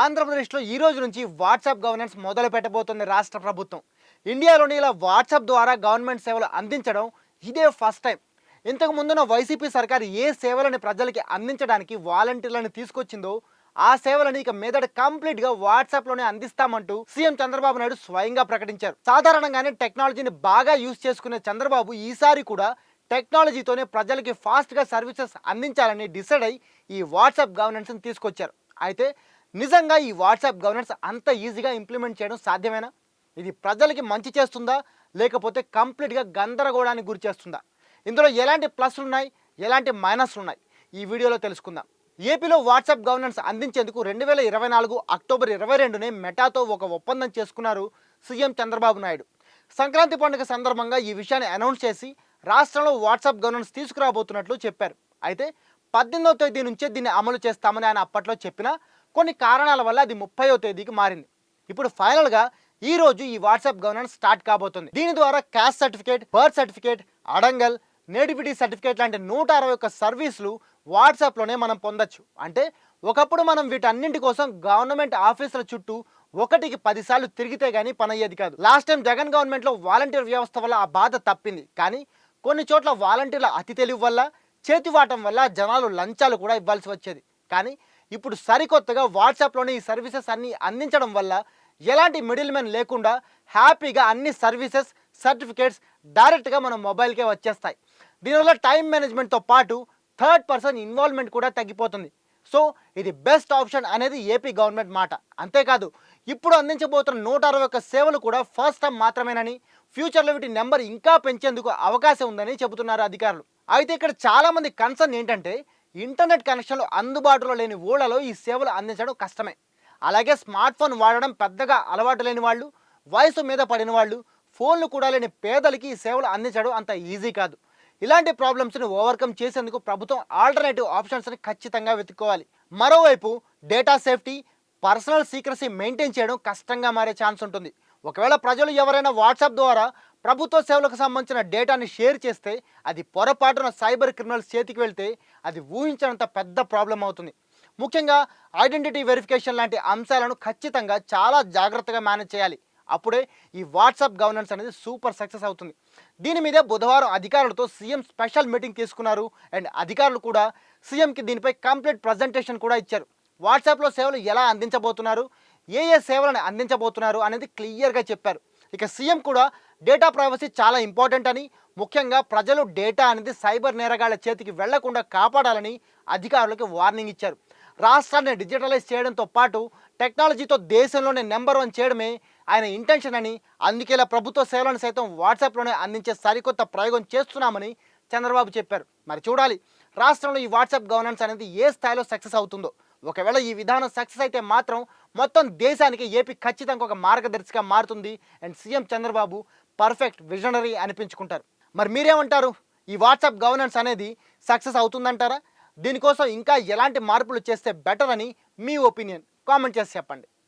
ఆంధ్రప్రదేశ్లో ఈ రోజు నుంచి వాట్సాప్ గవర్నెన్స్ మొదలు పెట్టబోతుంది రాష్ట్ర ప్రభుత్వం. ఇండియాలోని ఇలా వాట్సాప్ ద్వారా గవర్నమెంట్ సేవలు అందించడం ఇదే ఫస్ట్ టైం. ఇంతకు ముందున్న వైసీపీ సర్కార్ ఏ సేవలని ప్రజలకి అందించడానికి వాలంటీర్లను తీసుకొచ్చిందో ఆ సేవలని ఇక మీదట కంప్లీట్గా వాట్సాప్లోనే అందిస్తామంటూ సీఎం చంద్రబాబు నాయుడు స్వయంగా ప్రకటించారు. సాధారణంగానే టెక్నాలజీని బాగా యూజ్ చేసుకునే చంద్రబాబు ఈసారి కూడా టెక్నాలజీతోనే ప్రజలకి ఫాస్ట్గా సర్వీసెస్ అందించాలని డిసైడ్ అయి ఈ వాట్సాప్ గవర్నెన్స్ని తీసుకొచ్చారు. అయితే నిజంగా ఈ వాట్సాప్ గవర్నెన్స్ అంత ఈజీగా ఇంప్లిమెంట్ చేయడం సాధ్యమేనా? ఇది ప్రజలకి మంచి చేస్తుందా, లేకపోతే కంప్లీట్గా గందరగోళానికి గురి చేస్తుందా? ఇందులో ఎలాంటి ప్లస్లు ఉన్నాయి, ఎలాంటి మైనస్లు ఉన్నాయి, ఈ వీడియోలో తెలుసుకుందాం. ఏపీలో వాట్సాప్ గవర్నెన్స్ అందించేందుకు 2024 అక్టోబర్ 22నే మెటాతో ఒక ఒప్పందం చేసుకున్నారు సీఎం చంద్రబాబు నాయుడు. సంక్రాంతి పండుగ సందర్భంగా ఈ విషయాన్ని అనౌన్స్ చేసి రాష్ట్రంలో వాట్సాప్ గవర్నెన్స్ తీసుకురాబోతున్నట్లు చెప్పారు. అయితే 18వ తేదీ నుంచే దీన్ని అమలు చేస్తామని ఆయన అప్పట్లో చెప్పినా కొన్ని కారణాల వల్ల అది 30వ తేదీకి మారింది. ఇప్పుడు ఫైనల్గా ఈ రోజు ఈ వాట్సాప్ గవర్నెన్స్ స్టార్ట్ కాబోతుంది. దీని ద్వారా caste certificate, birth certificate, adangal, nativity certificate లాంటి 161 సర్వీసులు వాట్సాప్లోనే మనం పొందొచ్చు. అంటే ఒకప్పుడు మనం వీటన్నింటి కోసం గవర్నమెంట్ ఆఫీసుల చుట్టూ 1కి 10 సార్లు తిరిగితే కానీ పని అయ్యేది కాదు. లాస్ట్ టైం జగన్ గవర్నమెంట్లో వాలంటీర్ వ్యవస్థ వల్ల ఆ బాధ తప్పింది. కానీ కొన్ని చోట్ల వాలంటీర్ల అతి తెలివి వల్ల, చేతివాటం వల్ల జనాలు లంచాలు కూడా ఇవ్వాల్సి వచ్చేది. కానీ ఇప్పుడు సరికొత్తగా వాట్సాప్లోనే ఈ సర్వీసెస్ అన్నీ అందించడం వల్ల ఎలాంటి మిడిల్ మెన్ లేకుండా హ్యాపీగా అన్ని సర్వీసెస్, సర్టిఫికేట్స్ డైరెక్ట్గా మన మొబైల్కే వచ్చేస్తాయి. దీనివల్ల టైం మేనేజ్మెంట్తో పాటు థర్డ్ పర్సన్ ఇన్వాల్వ్మెంట్ కూడా తగ్గిపోతుంది. సో ఇది బెస్ట్ ఆప్షన్ అనేది ఏపీ గవర్నమెంట్ మాట. అంతేకాదు ఇప్పుడు అందించబోతున్న 161 సేవలు కూడా ఫస్ట్ టైం మాత్రమేనని, ఫ్యూచర్లో వీటి నెంబర్ ఇంకా పెంచేందుకు అవకాశం ఉందని చెబుతున్నారు అధికారులు. అయితే ఇక్కడ చాలామంది కన్సర్న్ ఏంటంటే ఇంటర్నెట్ కనెక్షన్లు అందుబాటులో లేని ఊళ్ళలో ఈ సేవలు అందించడం కష్టమే. అలాగే స్మార్ట్ ఫోన్ వాడడం పెద్దగా అలవాటు లేని వాళ్ళు, వయసు మీద పడిన వాళ్ళు, ఫోన్లు కూడా లేని పేదలకి ఈ సేవలు అందించడం అంత ఈజీ కాదు. ఇలాంటి ప్రాబ్లమ్స్ని ఓవర్కమ్ చేసేందుకు ప్రభుత్వం ఆల్టర్నేటివ్ ఆప్షన్స్ని ఖచ్చితంగా వెతుక్కోవాలి. మరోవైపు data safety, personal secrecy maintain చేయడం కష్టంగా మారే ఛాన్స్ ఉంటుంది. ఒకవేళ ప్రజలు ఎవరైనా వాట్సాప్ ద్వారా ప్రభుత్వ సేవలకు సంబంధించిన డేటాని షేర్ చేస్తే అది పొరపాటున సైబర్ క్రిమినల్స్ చేతికి వెళ్తే అది ఊహించినంత పెద్ద ప్రాబ్లం అవుతుంది. ముఖ్యంగా ఐడెంటిటీ వెరిఫికేషన్ లాంటి అంశాలను ఖచ్చితంగా చాలా జాగ్రత్తగా మేనేజ్ చేయాలి. అప్పుడే ఈ వాట్సాప్ గవర్నెన్స్ అనేది సూపర్ సక్సెస్ అవుతుంది. దీని మీద బుధవారం అధికారులతో సీఎం స్పెషల్ మీటింగ్ తీసుకున్నారు. అండ్ అధికారులు కూడా సీఎంకి దీనిపై కంప్లీట్ ప్రజెంటేషన్ కూడా ఇచ్చారు. వాట్సాప్లో సేవలు ఎలా అందించబోతున్నారు, ఏ సేవలను అందించబోతున్నారు అనేది క్లియర్గా చెప్పారు. ఇక సీఎం కూడా డేటా ప్రైవసీ చాలా ఇంపార్టెంట్ అని, ముఖ్యంగా ప్రజలు డేటా అనేది సైబర్ నేరగాళ్ల చేతికి వెళ్లకుండా కాపాడాలని అధికారులకు వార్నింగ్ ఇచ్చారు. రాష్ట్రాన్ని డిజిటలైజ్ చేయడంతో పాటు టెక్నాలజీతో దేశంలోనే నెంబర్ 1 చేయడమే ఆయన ఇంటెన్షన్ అని, అందుకేలా ప్రభుత్వ సేవలను సైతం వాట్సాప్లోనే అందించే సరికొత్త ప్రయోగం చేస్తున్నామని చంద్రబాబు చెప్పారు. మరి చూడాలి రాష్ట్రంలో ఈ వాట్సాప్ గవర్నెన్స్ అనేది ఏ స్థాయిలో సక్సెస్ అవుతుందో. ఒకవేళ ఈ విధానం సక్సెస్ అయితే మాత్రం మొత్తం దేశానికి ఏపీ ఖచ్చితంగా ఒక మార్గదర్శిగా మారుతుంది. And CM Chandrababu perfect visionary అనిపించుకుంటారు. మరి మీరేమంటారు? ఈ వాట్సాప్ గవర్నెన్స్ అనేది సక్సెస్ అవుతుందంటారా? దీనికోసం ఇంకా ఎలాంటి మార్పులు చేస్తే బెటర్ అని మీ ఒపీనియన్ కామెంట్ చేసి చెప్పండి.